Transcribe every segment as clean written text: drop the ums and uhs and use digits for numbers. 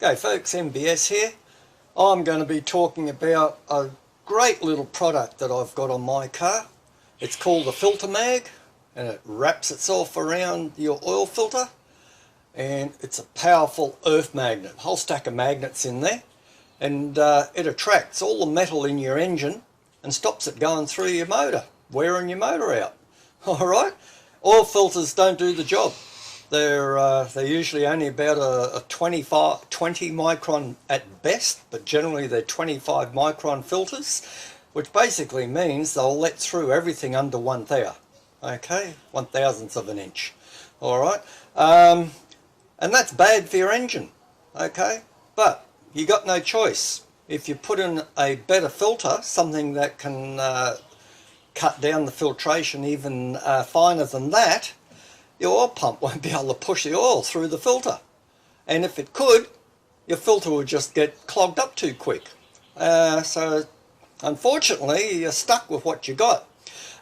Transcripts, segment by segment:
G'day folks, MBS here. I'm going to be talking about a great little product that I've got on my car. It's called the Filtermag, and it wraps itself around your oil filter, and it's a powerful earth magnet, a whole stack of magnets in there, and it attracts all the metal in your engine and stops it going through your motor, wearing your motor out. Alright, oil filters don't do the job. They're usually only about a 20 micron at best, but generally they're 25 micron filters, which basically means they'll let through everything under 1 thou. Okay, 1/1000th of an inch. Alright, and that's bad for your engine. Okay, but you got no choice. If you put in a better filter, something that can cut down the filtration even finer than that, your oil pump won't be able to push the oil through the filter. And if it could, your filter would just get clogged up too quick. So unfortunately, you're stuck with what you got.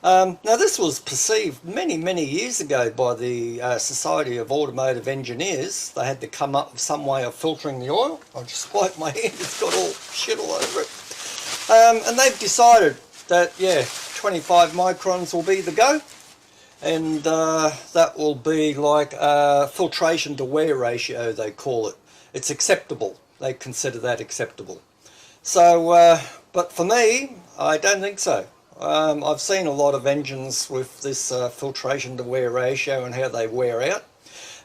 Now this was perceived many years ago by the Society of Automotive Engineers. They had to come up with some way of filtering the oil. I'll just wipe my hand, it's got all shit all over it. And they've decided that, yeah, 25 microns will be the go. And that will be like filtration to wear ratio, they call it. It's acceptable. They consider that acceptable. So, but for me, I don't think so. I've seen a lot of engines with this filtration to wear ratio and how they wear out.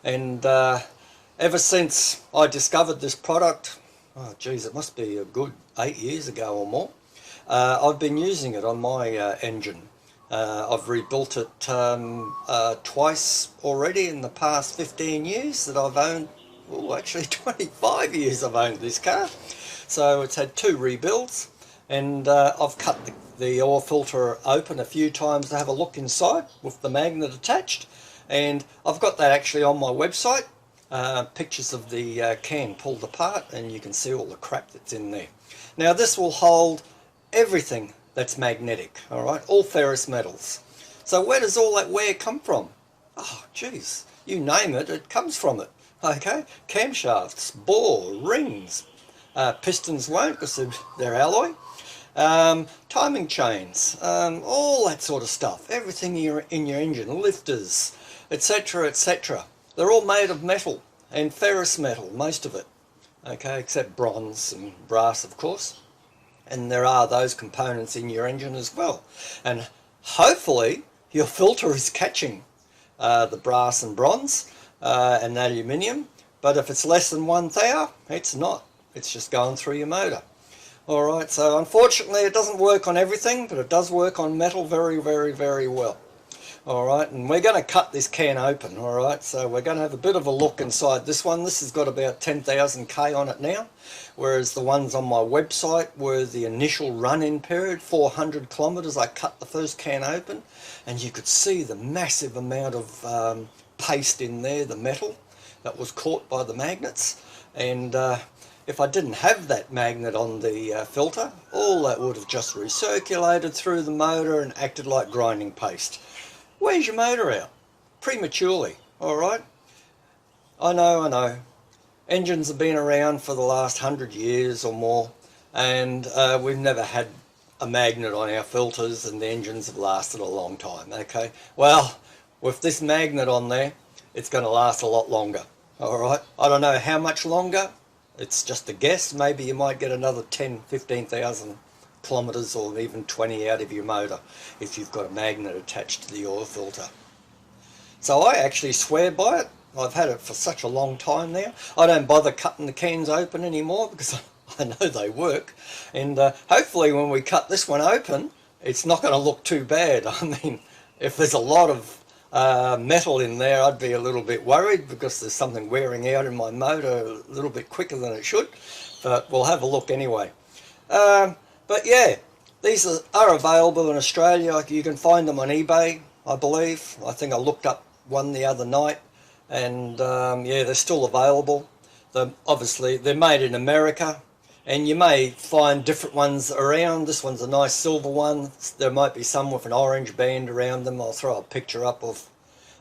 And ever since I discovered this product, oh geez, it must be a good 8 years ago or more, I've been using it on my engine. I've rebuilt it twice already in the past 15 years that I've owned. Oh, actually 25 years I've owned this car. So it's had 2 rebuilds, and I've cut the oil filter open a few times to have a look inside with the magnet attached, and I've got that actually on my website. Pictures of the can pulled apart, and you can see all the crap that's in there. Now this will hold everything that's magnetic, alright, all ferrous metals. So where does all that wear come from? Oh geez, you name it, it comes from it. Okay, camshafts, bore, rings, pistons won't because they're alloy, timing chains, all that sort of stuff, everything in your engine, lifters, etc, etc. They're all made of metal, and ferrous metal, most of it, okay, except bronze and brass of course. And there are those components in your engine as well, and hopefully your filter is catching the brass and bronze and aluminium, but if it's less than 1 thou, it's not, it's just going through your motor. Alright, so unfortunately it doesn't work on everything, but it does work on metal very well. Alright, and we're going to cut this can open. Alright, so we're going to have a bit of a look inside this one. This has got about 10,000 K on it now, whereas the ones on my website were the initial run-in period, 400 kilometres. I cut the first can open, and you could see the massive amount of paste in there, the metal that was caught by the magnets. And if I didn't have that magnet on the filter, all that would have just recirculated through the motor and acted like grinding paste. Where's your motor out? Prematurely, alright? I know. Engines have been around for the last 100 years or more, and we've never had a magnet on our filters, and the engines have lasted a long time, okay? Well, with this magnet on there, it's going to last a lot longer, alright? I don't know how much longer, it's just a guess. Maybe you might get another 10-15,000 kilometres or even 20 out of your motor if you've got a magnet attached to the oil filter. So I actually swear by it. I've had it for such a long time now. I don't bother cutting the cans open anymore because I know they work, and hopefully when we cut this one open it's not going to look too bad. I mean, if there's a lot of metal in there, I'd be a little bit worried because there's something wearing out in my motor a little bit quicker than it should, but we'll have a look anyway. But yeah, these are available in Australia. You can find them on eBay, I believe. I think I looked up one the other night, and yeah, they're still available. Obviously, they're made in America, and you may find different ones around. This one's a nice silver one. There might be some with an orange band around them. I'll throw a picture up of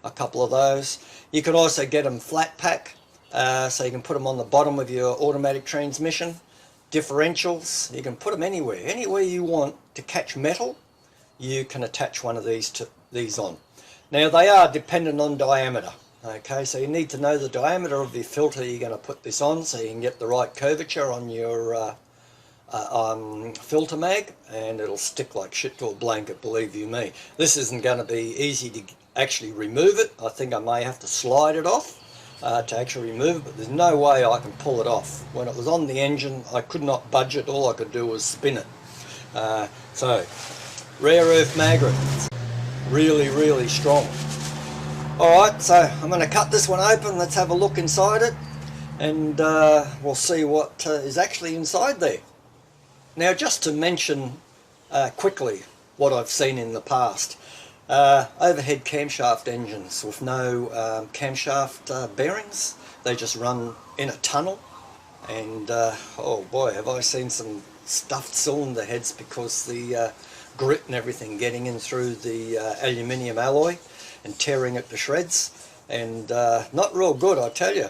a couple of those. You can also get them flat pack. So you can put them on the bottom of your automatic transmission. Differentials, you can put them anywhere you want to catch metal. You can attach one of these on. Now they are dependent on diameter. Okay, so you need to know the diameter of the filter you're going to put this on, so you can get the right curvature on your Filtermag, and it'll stick like shit to a blanket, believe you me. This isn't going to be easy to actually remove it. I think I may have to slide it off to actually remove it, but there's no way I can pull it off. When it was on the engine, I could not budge it. All I could do was spin it. So rare earth magnet, really strong. Alright, so I'm going to cut this one open. Let's have a look inside it, and we'll see what is actually inside there. Now, just to mention quickly what I've seen in the past, overhead camshaft engines with no camshaft bearings. They just run in a tunnel, and oh boy, have I seen some stuffed cylinder heads because the grit and everything getting in through the aluminium alloy and tearing it to shreds, and not real good, I tell you.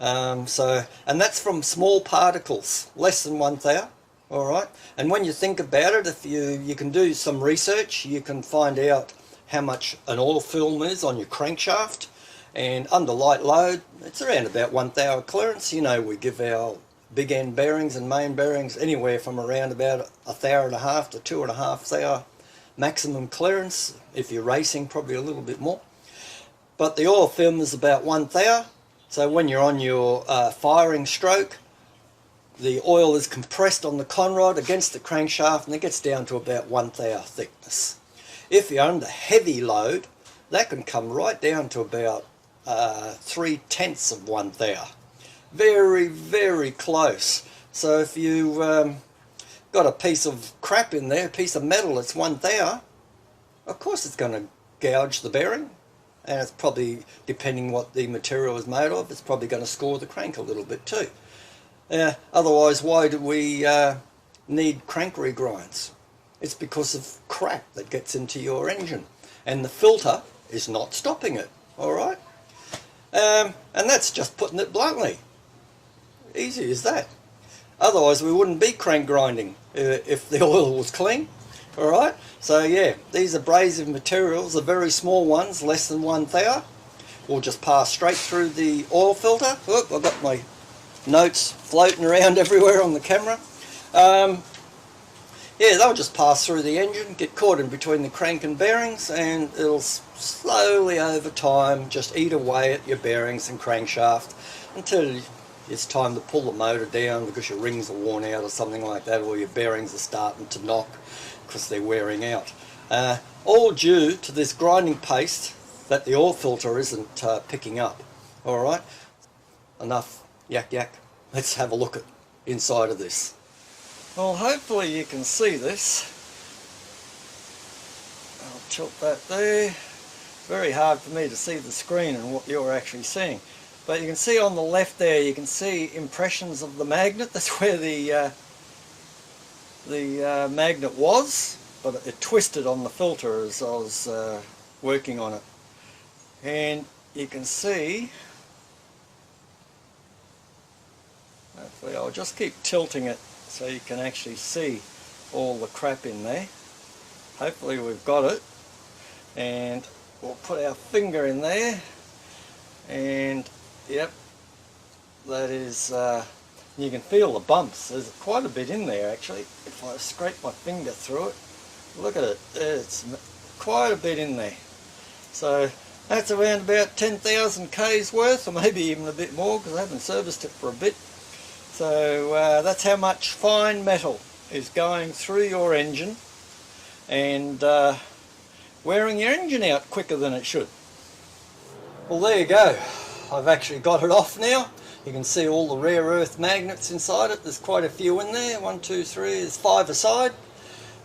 And that's from small particles, less than 1 thou. All right, and when you think about it, if you can do some research, you can find out how much an oil film is on your crankshaft, and under light load, it's around about 1 thou clearance. You know, we give our big end bearings and main bearings anywhere from around about 1.5 thou to 2.5 thou maximum clearance. If you're racing, probably a little bit more. But the oil film is about 1 thou, so when you're on your firing stroke, the oil is compressed on the conrod against the crankshaft, and it gets down to about 1 thou thickness. If you're under heavy load, that can come right down to about 3/10 of 1 thou. Very close. So if you've got a piece of crap in there, a piece of metal that's 1 thou, of course it's going to gouge the bearing, and it's probably, depending what the material is made of, it's probably going to score the crank a little bit too. Otherwise, why do we need crank regrinds? It's because of crap that gets into your engine, and the filter is not stopping it. Alright, and that's just putting it bluntly. Easy as that. Otherwise we wouldn't be crank grinding if the oil was clean. Alright, so yeah, these abrasive materials are very small ones, less than 1 thou. Will just pass straight through the oil filter. Oop, I've got my notes floating around everywhere on the camera. Yeah, they'll just pass through the engine, get caught in between the crank and bearings, and it'll slowly over time just eat away at your bearings and crankshaft until it's time to pull the motor down because your rings are worn out or something like that, or your bearings are starting to knock because they're wearing out. All due to this grinding paste that the oil filter isn't picking up. Alright, enough yak. Let's have a look at inside of this. Well, hopefully you can see this. I'll tilt that there. Very hard for me to see the screen and what you're actually seeing. But you can see on the left there, you can see impressions of the magnet. That's where the magnet was, but it twisted on the filter as I was working on it. And you can see, hopefully I'll just keep tilting it so you can actually see all the crap in there. Hopefully we've got it, and we'll put our finger in there, and yep, that is, you can feel the bumps. There's quite a bit in there actually. If I scrape my finger through it, look at it, it's quite a bit in there. So that's around about 10,000 Ks worth, or maybe even a bit more because I haven't serviced it for a bit. So that's how much fine metal is going through your engine and wearing your engine out quicker than it should. Well, there you go. I've actually got it off now. You can see all the rare earth magnets inside it. There's quite a few in there. 1, 2, 3, there's 5 aside.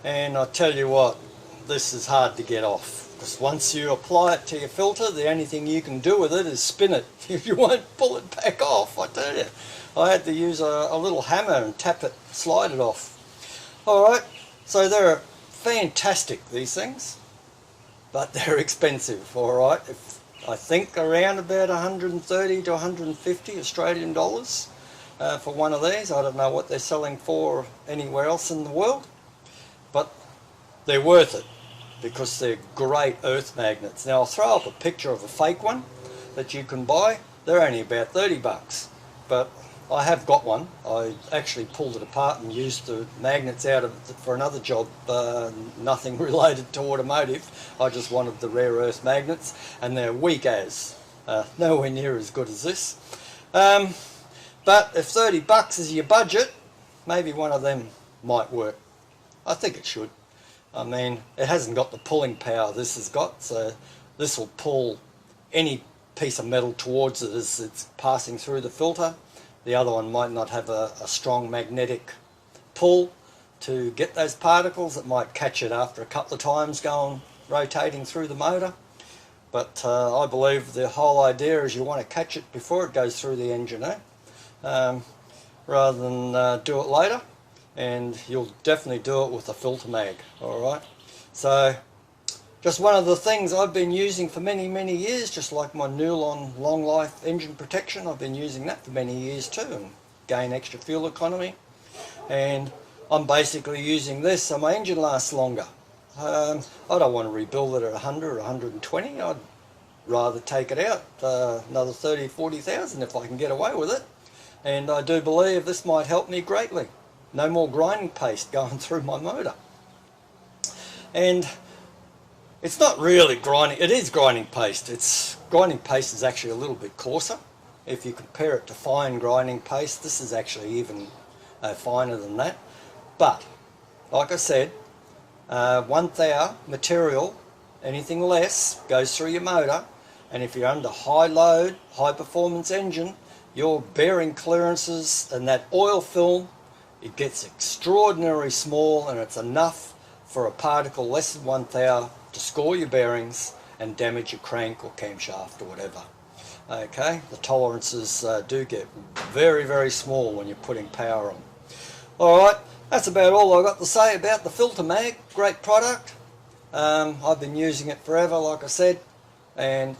And I tell you what, this is hard to get off. Because once you apply it to your filter, the only thing you can do with it is spin it. You won't pull it back off, I tell you. I had to use a little hammer and tap it, slide it off. Alright, so they're fantastic, these things. But they're expensive, alright. If I think around about 130 to 150 Australian dollars for one of these. I don't know what they're selling for anywhere else in the world, but they're worth it because they're great earth magnets. Now I'll throw up a picture of a fake one that you can buy. They're only about 30 bucks, but I have got one. I actually pulled it apart and used the magnets out of it for another job, nothing related to automotive. I just wanted the rare earth magnets, and they're weak as, nowhere near as good as this. But if 30 bucks is your budget, maybe one of them might work. I think it should. I mean, it hasn't got the pulling power this has got, so this will pull any piece of metal towards it as it's passing through the filter. The other one might not have a strong magnetic pull to get those particles. It might catch it after a couple of times rotating through the motor. But I believe the whole idea is you want to catch it before it goes through the engine, rather than do it later. And you'll definitely do it with a Filtermag, alright? So, just one of the things I've been using for many, many years, just like my Nulon long life engine protection. I've been using that for many years too and gain extra fuel economy. And I'm basically using this so my engine lasts longer. I don't want to rebuild it at 100 or 120. I'd rather take it out another 30, 40,000 if I can get away with it. And I do believe this might help me greatly. No more grinding paste going through my motor. And it's not really grinding, it is grinding paste. Grinding paste is actually a little bit coarser. If you compare it to fine grinding paste, this is actually even finer than that. But, like I said, 1 thou material, anything less, goes through your motor. And if you're under high load, high performance engine, your bearing clearances and that oil film, it gets extraordinarily small, and it's enough for a particle less than 1 thou to score your bearings and damage your crank or camshaft or whatever. Okay, the tolerances do get very, very small when you're putting power on. Alright, that's about all I've got to say about the Filtermag. Great product. I've been using it forever, like I said, and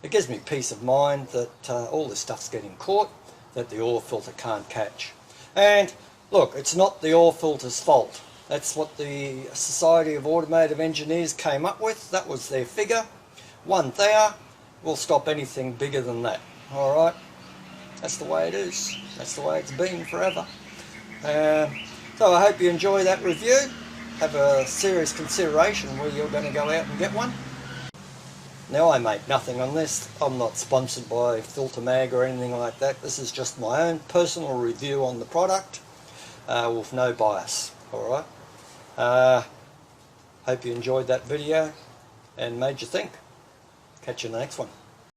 it gives me peace of mind that all this stuff's getting caught, that the oil filter can't catch. And look, it's not the oil filter's fault. That's what the Society of Automotive Engineers came up with. That was their figure. 1 thou will stop anything bigger than that. Alright? That's the way it is. That's the way it's been forever. So I hope you enjoy that review. Have a serious consideration where you're going to go out and get one. Now, I make nothing on this. I'm not sponsored by Filtermag or anything like that. This is just my own personal review on the product with no bias. Alright? Hope you enjoyed that video and made you think. Catch you in the next one.